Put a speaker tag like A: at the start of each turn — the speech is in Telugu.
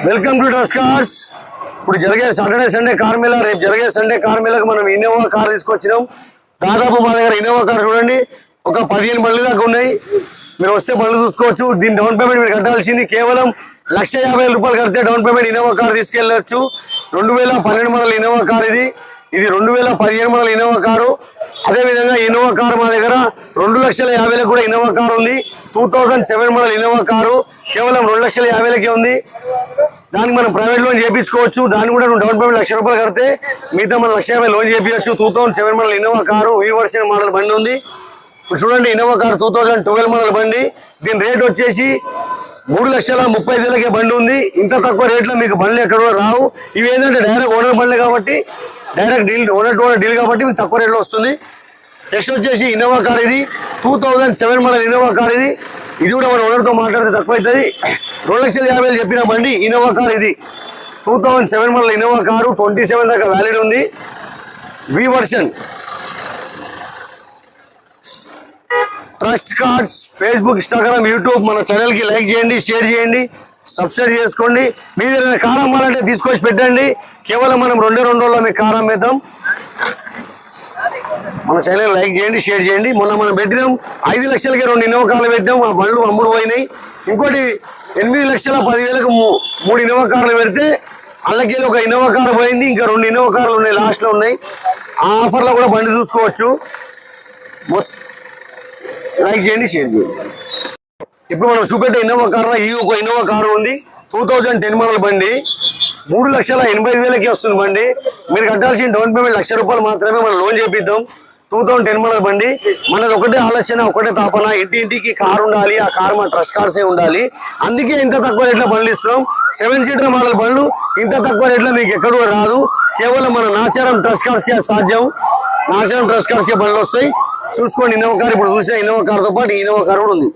A: Welcome to trust cars. ఇప్పుడు జరిగే సాటర్డే సండే కార్ మేళా, రేపు జరిగే సండే కార్ మేళాకు మనం ఇన్నోవా కార్ తీసుకొచ్చినాం. దాదాపు మా దగ్గర ఇన్నోవా కార్ చూడండి ఒక 15 బండ్లు దాకా ఉన్నాయి. మీరు వస్తే బండ్లు చూసుకోవచ్చు. దీని డౌన్ పేమెంట్ మీరు కట్టాల్సింది కేవలం 1,50,000 రూపాయలు కడితే డౌన్ పేమెంట్ ఇన్నోవా కార్ తీసుకెళ్ళచ్చు. 2012 మోడల్ ఇన్నోవా కార్ ఇది 2015 మోడల్ ఇన్నోవా కారు. అదేవిధంగా ఇన్నోవా కారు మా దగ్గర 2,50,000 కూడా ఇన్నోవా కారు ఉంది. 2007 మోడల్ ఇన్నోవా కారు కేవలం 2,50,000 ఉంది. దానికి మనం ప్రైవేట్ లోన్ చేయించుకోవచ్చు. దాన్ని కూడా డౌన్ పేమెంట్ 1,00,000 రూపాయలు కడితే మిగతా మనం 1,50,000 లోన్ చేయించవచ్చు. 2007 మోడల్ ఇన్నోవా కారు ఈ వర్షన్ మోడల్ బండి ఉంది. ఇప్పుడు చూడండి ఇన్నోవా కారు 2012 మోడల్ బండి. దీని రేట్ వచ్చేసి 3,35,000 బండి ఉంది. ఇంత తక్కువ రేట్లో మీకు బండ్లు ఎక్కడో రావు. ఇవి ఏంటంటే డైరెక్ట్ ఓనర్ బండ్లు కాబట్టి, direct deal owner to owner deal కాబట్టి మీకు తక్కువ రేట్లో వస్తుంది. నెక్స్ట్ వచ్చేసి ఇన్నోవా కార్ ఇది 2007 మోడల్ ఇన్నోవా కార్ ఇది కూడా మన ఓనర్తో మాట్లాడితే తక్కువ అవుతుంది. 2,50,000 చెప్పిన బండి ఇన్నోవా కార్ ఇది 2007 మోడల్ ఇన్నోవా కారు 27 దాకా వ్యాలిడ్ ఉంది. వి version. Trust cars Facebook, Instagram, YouTube మన ఛానల్కి లైక్ చేయండి, షేర్ చేయండి, సబ్స్క్రైబ్ చేసుకోండి. మీరు ఏదైనా కార్ అమ్మాలంటే తీసుకొచ్చి పెట్టండి. కేవలం మనం 2 రోజుల్లో మీకు కార్ అమ్మేద్దాం. మన ఛానల్ లైక్ చేయండి, షేర్ చేయండి. మొన్న మనం పెట్టినాం 5 లక్షలకి 2 ఇన్నోవా కార్లు పెట్టినాం. ఆ బండ్లు అమ్ముడు పోయినాయి. ఇంకోటి 8,10,000 3 ఇన్నోవా కార్లు పెడితే అల్లకెళ్ళి ఒక ఇన్నోవా కారు పోయింది. ఇంకా 2 ఇన్నోవా కార్లు ఉన్నాయి, లాస్ట్లో ఉన్నాయి. ఆ ఆఫర్లో కూడా బండి చూసుకోవచ్చు. లైక్ చేయండి, షేర్ చేయండి. ఇప్పుడు మనం చూపెట్టే ఇన్నోవా కార్లో ఈ ఒక ఇన్నోవా కారు ఉంది. 2010 మోడల్ బండి 3,85,000 వస్తుంది బండి. మీరు కట్టాల్సిన డౌన్ పేమెంట్ 1,00,000 రూపాయలు మాత్రమే మనం లోన్ చేపిద్దాం. 2010 మోడల్ బండి. మనది ఒకటే ఆలోచన, ఒకటే తాపన, ఇంటింటికి కారు ఉండాలి. ఆ కారు మన ట్రస్ట్ కార్సే ఉండాలి. అందుకే ఇంత తక్కువ రేట్లో బండ్లు ఇస్తాం. 7 సీటర్ మోడల్ బండ్లు ఇంత తక్కువ రేట్లో మీకు ఎక్కడో రాదు. కేవలం మన నాచారం ట్రస్ట్ కార్స్కే సాధ్యం. నాచారం ట్రస్ట్ కార్స్కే బండ్లు వస్తాయి. చూసుకోండి ఇన్నోవా కార్. ఇప్పుడు చూసిన ఇన్నోవా కార్తో పాటు ఇన్నోవా కార్ కూడా ఉంది.